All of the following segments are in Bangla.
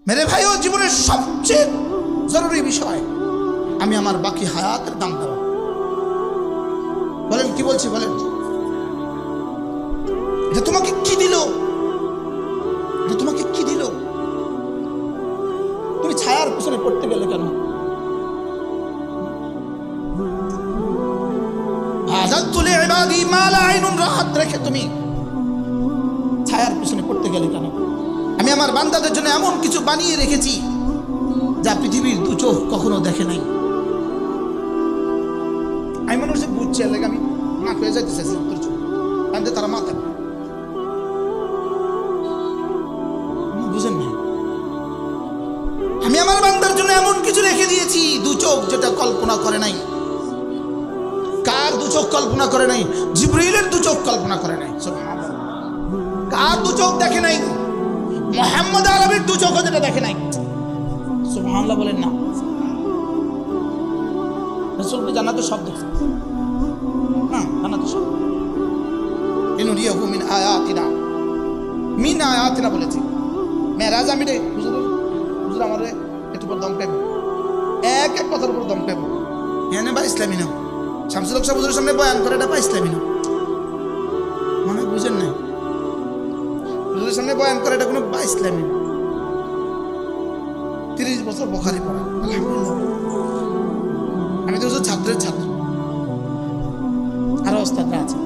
মেরে ভাইও, জীবনের সবচেয়ে জরুরি বিষয় আমি আমার বাকি হায়াতের দাম দেওয়া। বলেন কি বলছি? বলেন, এটা তোমাকে কি দিল? এটা তোমাকে কি দিল? তুমি ছায়ার পিছনে পড়তে গেলে কেন? আযাদতুলি ইবাদি মা লা আইনুন রাআত রেখে তুমি ছায়ার পিছনে পড়তে গেলে কেন? আমি আমার বান্দাদের জন্য এমন কিছু বানিয়ে রেখেছি যা পৃথিবীর দু চোখ কখনো দেখে নাই। আমি মনে হচ্ছে বুঝছে লাগে আমি না হয়ে যাইতেছে তারা মাথা বুঝেন না। আমি আমার বান্দার জন্য এমন কিছু রেখে দিয়েছি দু চোখ যেটা কল্পনা করে নাই। কার দু চোখ কল্পনা করে নাই? জিবরিলের দু চোখ কল্পনা করে নাই। কার দু চোখ দেখে নাই? মুহাম্মদ আরবির দু চোখ যেটা দেখে নাই। সুবহানাল্লাহ বলেন না। রাসূলকে জান্নাতে সব দেখছে না, জান্নাতে সব। ইনুরিয়াহু মিন আয়াতিনা, মিন আয়াতিনা বলেছি। মেরাজ আমি রে হুজুর আমারে একটু পর দম পেব, এক এক কথার উপর দম পেব। এনে বা ইসলামী না, শামসুল হক সাহেব হুজুরের সামনে বয়ান করে, এটা বা ইসলামী না, মনে বুঝেন নাই? হুজুরের সামনে বয়ান করে এটা কোনো বা ইসলামী না। 30 বছর বুখারী পড়া, আলহামদুলিল্লাহ। আমি তো ছাত্রের ছাত্র, আরো ওস্তাদরা আছে।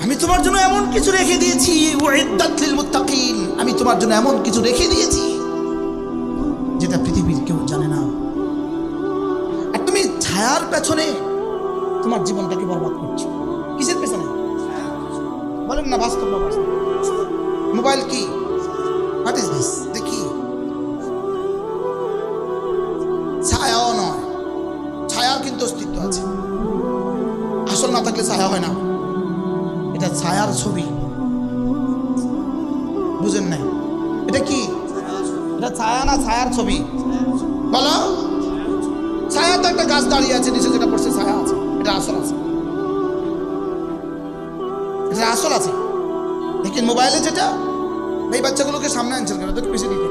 আমি তোমার জন্য এমন কিছু রেখে দিয়েছি, উইদ্দাত লিল মুত্তাকিন, আমি তোমার জন্য এমন কিছু রেখে দিয়েছি যেটা পৃথিবীর কেউ জানে না। আর তুমি ছায়ার পেছনে তোমার জীবনটাকে বরবাদ করছো। কিসের পেছনে? বলেন না, বাস্তব না বাস্তব? মোবাইল কি? What is this? দেখি ছায়াও নয়, ছায়ার কিন্তু অস্তিত্ব আছে। আসল না থাকলে ছায়া হয় না, এটা ছায়ার ছবি। বুঝেন নাই? এটা কি? এটা ছায়া না ছায়ার ছবি? বলো। ছায়া তো একটা গাছ দাঁড়িয়ে আছে, নিচে যেটা পড়ছে ছায়া আছে, এটা আসল আছে, এটা আসল আছে। দেখেন মোবাইলে যেটা, এই বাচ্চাগুলোকে সামনে আনছেন কেন? ওদেরকে পিছিয়ে দিতে,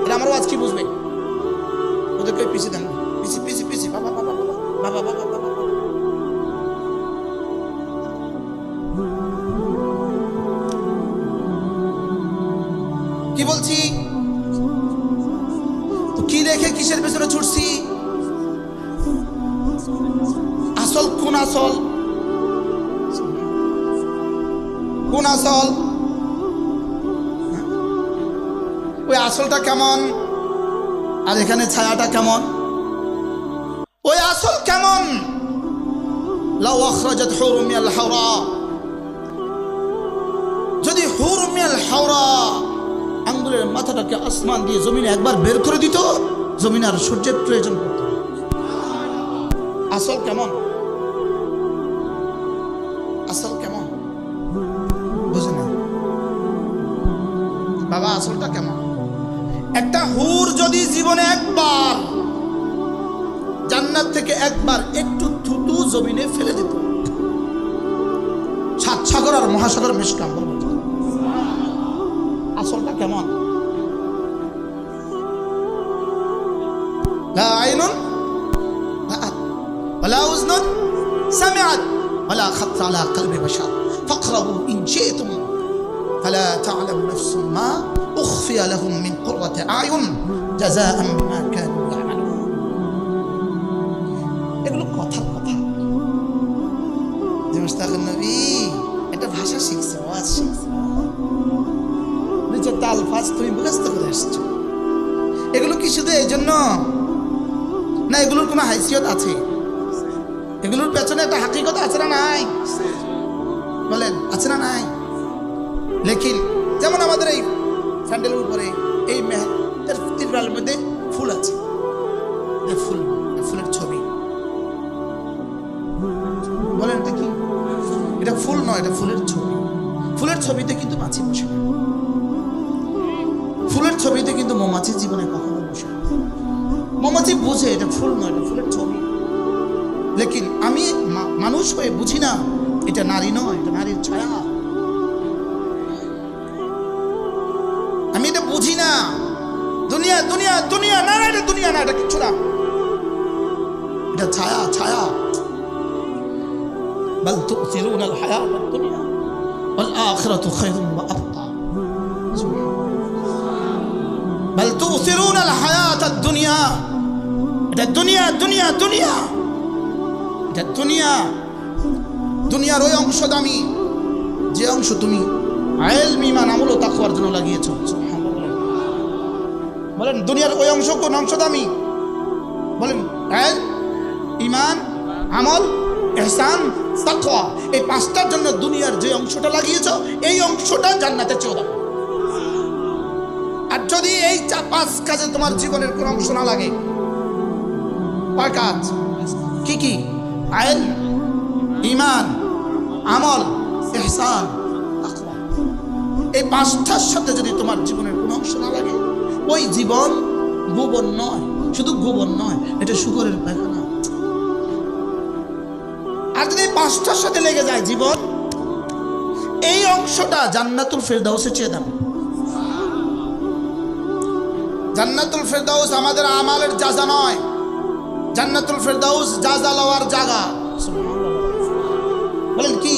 এটা আমারও আজ কি বুঝবে? ওদেরকে পিছিয়ে দেন, পিছিয়ে পিছিয়ে পিছিয়ে, বাবা বাবা বাবা বাবা বাবা বাবা। কি বলছি? তো কি রেখে কিসের পেছনে ছুটছি? আসল কোন? আসল কোন? আসল ওই আসলটা কেমন আর এখানে ছায়াটা কেমন? ওই আসল কেমন? লাউ আখরাজাত হুরুম মিনাল হাওরা, যদি হুরুম মিনাল হাওরা আঙ্গুলের মাথাটাকে আসমান দিয়ে জমিনে একবার বের করে দিত, জমিন আর সূর্যের প্রয়োজন পড়ত। আসল কেমন? আসল কেমন? বুঝে না বাবা, আসলটা কেমন? একটা হুর যদি জীবনে একবার জান্নাত থেকে একবার একটু থুতু জমিনে ফেলে দিত, সাত সাগর আর মহাসাগর মিশকাম বলবো। আসলটা কেমন? লা আইনুন রাআত ওয়ালা উযনুন সামিআত ওয়ালা খাত্তা আলা কলবি বাশার ফাকরাবু ইন শি'তুম ফালা তা'লামু নাফসুম মা উখফিয়া লাহুম মিন কুররাতি আয়ুন জাযাআন বিমা কানু ইয়ামালুন। এগুলো কথার কথা। যে মুস্তাকিম নবী এটা ভাষা শিখছে, ওয়াজ শিখছে, নিচের তালফাজ তুমি মুখস্থ করে আসছো। এগুলো কি শুধু এই জন্য না? এগুলোর কোনো হাইসিয়ত আছে? এগুলোর পেছনে একটা হাকিকত আছে না নাই? বলেন আছে না নাই? লেকিন যেমন আমাদের এই স্যান্ডেলের উপরে এই তিরপালের মধ্যে ফুল আছে, ফুল, ফুলের ছবি। বলেন এটা কি? এটা ফুল নয়, এটা ফুলের ছবি। ফুলের ছবিতে কিন্তু মাছি বসে না, ফুলের ছবিতে কিন্তু মৌমাছির জীবনে কখনো বসে না। মৌমাছি বুঝে এটা ফুল নয়, এটা ফুলের ছবি। লেকিন আমি মানুষ হয়ে বুঝি না এটা নারী নয়, এটা নারীর ছায়া। বুঝি না। দুনিয়া দুনিয়া দুনিয়া না, এটা দুনিয়া না, এটা কিচ্ছু না, এটা ছায়া ছায়া। بل تؤثرون الحياة الدنيا والآخرة خير وأبقى بل تؤثرون الحياة الدنيا এটা দুনিয়া দুনিয়া দুনিয়া, এটা দুনিয়া। দুনিয়ার ওই অংশ দামি যে অংশ তুমি ইলম ঈমান আমল ও তাকওয়ার জন্য লাগিয়েছো। বলেন দুনিয়ার ওই অংশ কোন অংশ দামি? বলেন ইলম ঈমান আমল ইহসান তাকওয়া, এই পাঁচটার জন্য দুনিয়ার যে অংশটা লাগিয়েছো এই অংশটা জান্নাতের চেয়ে দামি। আর যদি এই পাঁচ কাজে তোমার জীবনের কোন অংশ না লাগে, কয় কাজ? কি কি? ইলম ঈমান আমল ইহসান তাকওয়া, এই পাঁচটার সাথে যদি তোমার জীবনের কোন অংশ না লাগে, ওই জীবন গোবর নয়, শুধু গোবর নয়, এটা শুকরের পায়খানা। আর যদি পাঁচটার সাথে লেগে যায় জীবন, এই অংশটা জান্নাতুল ফেরদাউসের চেয়ে দামি। জান্নাতুল ফেরদাউস আমাদের আমালের জাযা নয়, জান্নাতুল ফেরদাউস জাযা লওয়ার জায়গা। বলেন কি?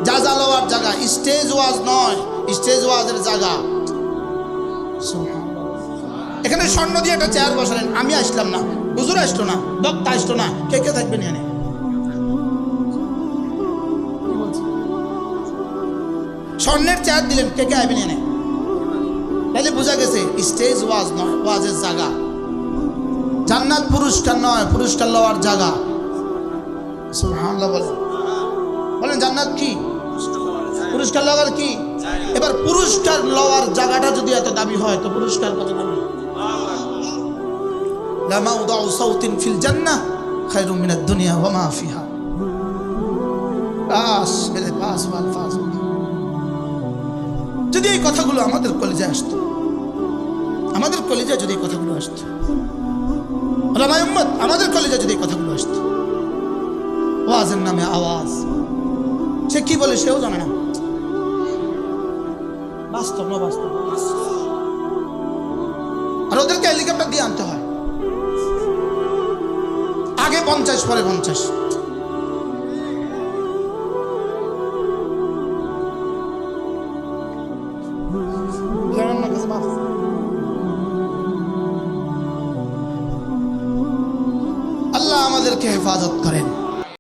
জাযা লওয়ার জায়গা, স্টেজ ওয়াজ নয়, স্টেজ ওয়াজের জায়গা। এখানে স্বর্ণ দিয়ে একটা চেয়ার বসালেন, আমি আসলাম না, হুজুর আসলো না, বক্তা আসলো না, কে কে থাকবেন এখানে? স্বর্ণের চেয়ার দিলেন, কে কে আইবেন এনে? তাহলে বোঝা গেছে স্টেজ ওয়াজ নয়, ওয়াজের জায়গা। জান্নাত পুরস্কার নয়, পুরস্কার লওয়ার জায়গা। সুবহানাল্লাহ বলেন, বলেন জান্নাত কি? পুরস্কার লওয়ার কি? এবার পুরস্কার লওয়ার জায়গাটা যদি এত দামি হয়, তো পুরস্কার কত দামি? লা মাউদাউ সাউতিন ফিল জান্নাহ খায়রুম মিনাদ দুনিয়া ওয়া মা ফিহা। বাস মেরে পাস ওয়াল ফাজ। যদি এই কথাগুলো আমাদের কলেজে আসতো, আমাদের কলেজে যদি এই কথাগুলো আসতো, ওলামায়ে উম্মত আমাদের কলেজে যদি এই কথাগুলো আসতো, ওয়াজের নামে আওয়াজ, সে কি বলে সেও জানে না, বাস্তব না বাস্তব। আর ওদেরকে হেলিকপ্টার দিয়ে আনতে হয়, আগে 50 পরে 50। আল্লাহ আমাদেরকে হেফাজত করে।